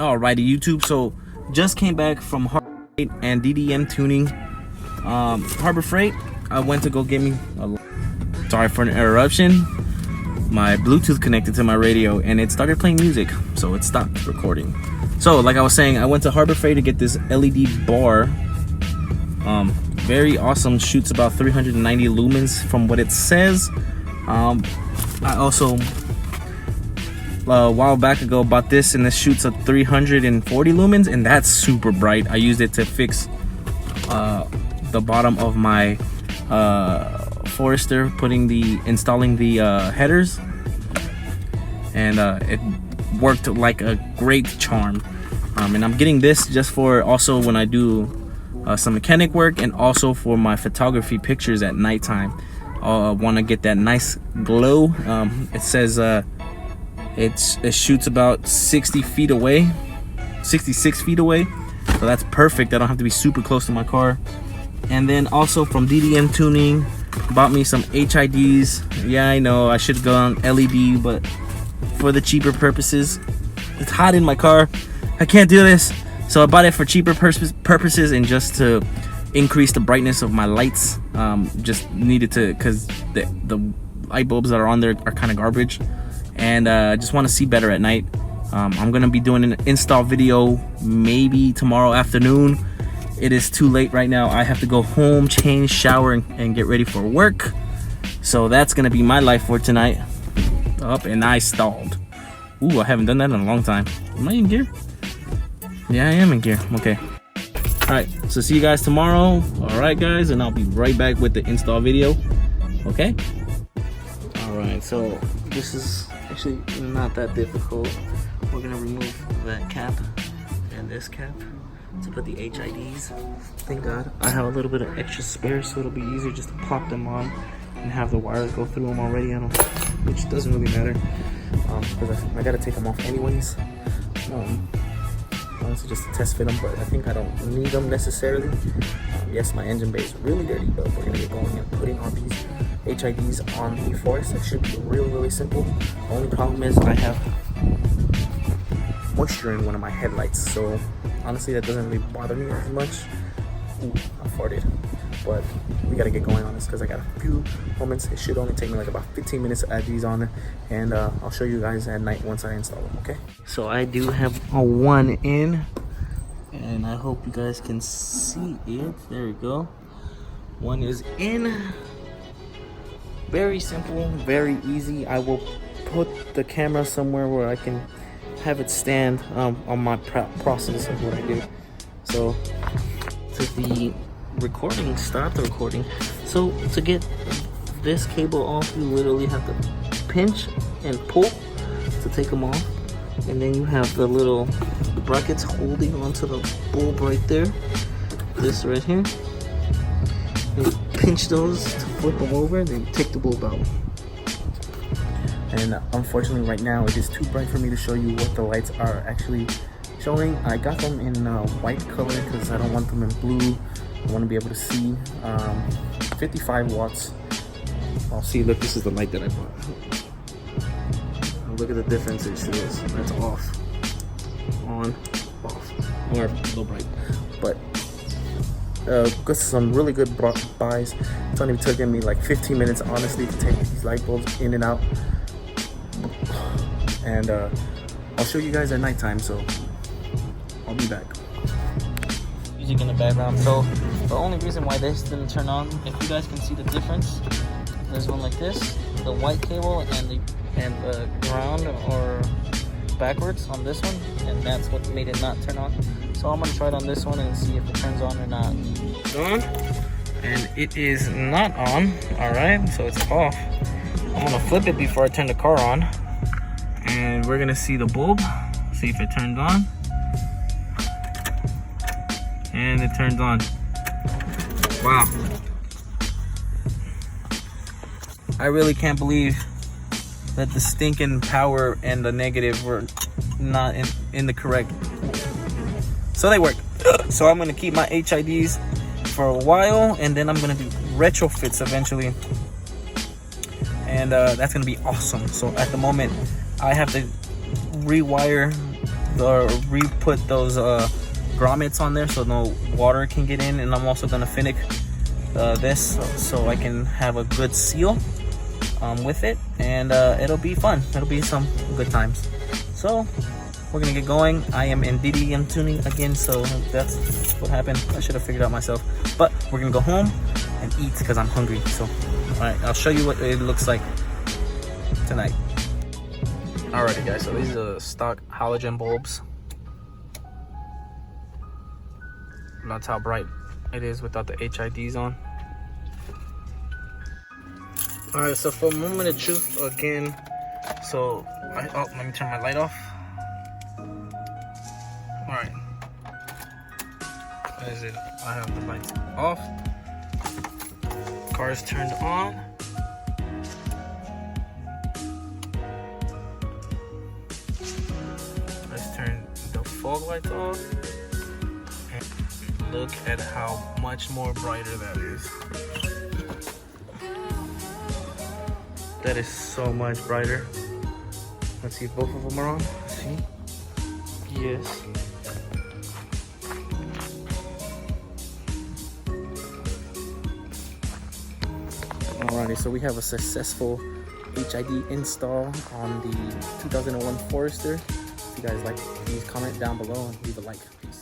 Alrighty, YouTube. So just came back from Harbor Freight and DDM tuning. Harbor Freight, I went to go get me sorry for an interruption. My Bluetooth connected to my radio and it started playing music, so it stopped recording. So like I was saying, I went to Harbor Freight to get this LED bar. Very awesome, shoots about 390 lumens from what it says. I also a while back ago bought this, and this shoots at 340 lumens, and that's super bright. I used it to fix the bottom of my Forester, installing the headers, and it worked like a great charm. And I'm getting this just for also when I do some mechanic work, and also for my photography pictures at nighttime. I want to get that nice glow. It says it shoots about 66 feet away, so that's perfect. I don't have to be super close to my car. And then also from DDM Tuning, bought me some HIDs. Yeah, I know I should go on LED, but for the cheaper purposes, it's hot in my car, I can't do this, so I bought it for cheaper purposes and just to increase the brightness of my lights. Just needed to, because the light bulbs that are on there are kind of garbage, and I just want to see better at night. I'm gonna be doing an install video maybe tomorrow afternoon. It is too late right now. I have to go home, change, shower, and get ready for work. So that's gonna be my life for tonight. Up, and I stalled. Ooh, I haven't done that in a long time. Am I in gear? Yeah, I am in gear. Okay. All right, so see you guys tomorrow. All right, guys, and I'll be right back with the install video. Okay. All right, so this is actually not that difficult. We're gonna remove that cap and this cap to put the HIDs. Thank God I have a little bit of extra spare, so it'll be easier just to pop them on and have the wires go through them already. Which doesn't really matter, because I gotta take them off anyways. Honestly, just to test fit them, but I think I don't need them necessarily. Yes, my engine bay is really dirty, but we're gonna get going and putting on these HIDs on the Forest. It should be really simple. The only problem is I have moisture in one of my headlights, so honestly that doesn't really bother me as much. Ooh, I farted. But we gotta get going on this because I got a few moments. It should only take me like about 15 minutes to add these on, and I'll show you guys at night once I install them. Okay, so I do have a one in, and I hope you guys can see it. There we go, one is in. Very simple, very easy. I will put the camera somewhere where I can have it stand on my process of what I do. So to the recording, start the recording. So to get this cable off, you literally have to pinch and pull to take them off, and then you have the little brackets holding onto the bulb right there, this right here. You pinch those to flip them over, and then take the bulb out. And unfortunately right now it is too bright for me to show you what the lights are actually showing. I got them in white color because I don't want them in blue. I want to be able to see. 55 watts. I'll see. Look, this is the light that I bought. Look at the difference it shows. That's off, on, off, or low bright. But got some really good buys. It's only taken me like 15 minutes, honestly, to take these light bulbs in and out. And I'll show you guys at nighttime. So I'll be back. Music in the background. So the only reason why this didn't turn on, if you guys can see the difference, there's one like this, the white cable, and the ground or backwards on this one, and that's what made it not turn on. So I'm gonna try it on this one and see if it turns on or not. On, and it is not on. All right, so it's off. I'm gonna flip it before I turn the car on, and we're gonna see the bulb, see if it turns on. And it turns on. Wow. I really can't believe that the stinking power and the negative were not in the correct. So they work. So I'm gonna keep my HIDs for a while, and then I'm gonna do retrofits eventually. And that's gonna be awesome. So at the moment, I have to rewire re-put those grommets on there so no water can get in, and I'm also gonna finish this so I can have a good seal with it, and it'll be fun. It'll be some good times. So we're gonna get going. I am in DDM tuning again, so that's what happened. I should have figured out myself, but we're gonna go home and eat because I'm hungry. So all right, I'll show you what it looks like tonight. Alrighty guys, so these are stock halogen bulbs. That's how bright it is without the HIDs on. Alright, so for a moment of truth again, so let me turn my light off. Alright, that is it. I have the lights off, car is turned on. Let's turn the fog lights off. And look at how much more brighter that is. That is so much brighter. Let's see if both of them are on. See? Yes. Alrighty, so we have a successful HID install on the 2001 Forester. If you guys like, please comment down below and leave a like. Peace.